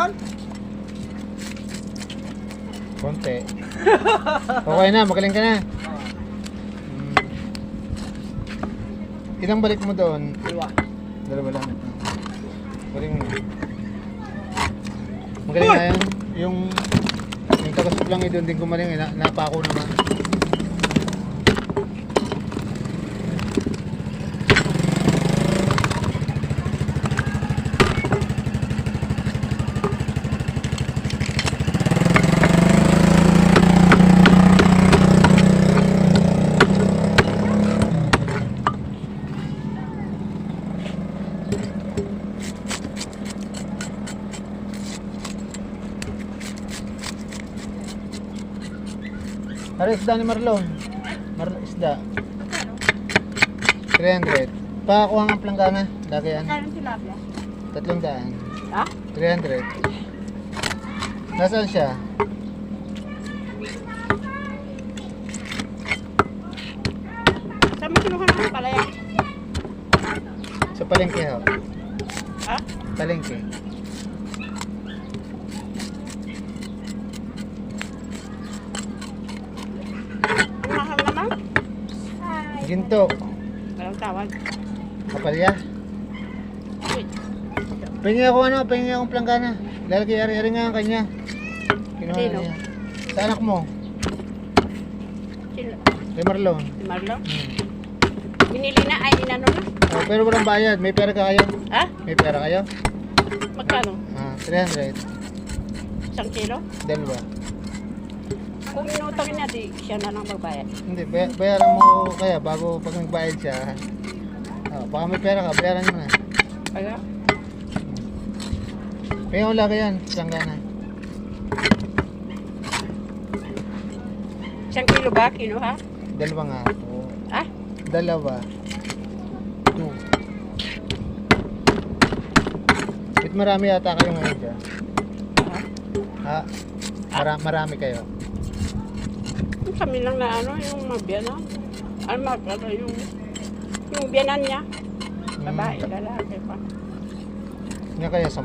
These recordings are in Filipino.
ngayon? Konti. Okay na, magaling ka na. Ilang balik mo doon? Dalawa lang. Galing mo. Magaling na yan. Yung tagasok lang doon din gumaling. Napako naman. Ano isda ni Marlon? Isda. 300. Pakakuha nga planggana. Lagi yan. Kaya ng tilapia? 300. Ha? 300. Nasaan siya? Saan mo kinuha ng palaya? Sa palengke ho. Ha? Palengke. Mahal naman? Ginto. Walang tawag. Kapalya. Wait. Pahingi akong planggana. Dahil kay Ari nga ang kanya. Kinuha Sino? niya. Sa anak mo. Sino? Kay Marlon. Si Marlon? Binili na, ay inano na? Oh, pero walang bayad. May pera ka kayo? Ha? May pera kayo? Magkano? 300. 1 kilo? Dalawa. Kung inutangin niya, di siya na lang magbayad. Hindi, bayaran mo kaya bago pag nagbayad siya. Baka may pera ka, bayaran mo na. Kaya? Kaya wala ka yan, planggana. 1 kilo ba? Kinuha? Dalawa nga. Oo. Ha? Dalawa. 2. Bit marami yata kayo ngayon dyan. Marami kayo. Kami lang na ano, yung mabiyanan. Ano, yung biyanan niya. Babae, lalaki pa. Nga kaya 10.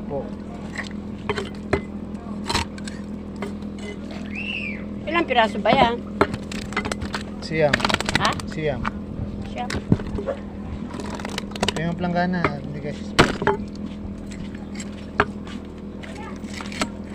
Ilang piraso ba yan? Siyam. Ha? Siyam. Siya. Yung planggana, hindi kasi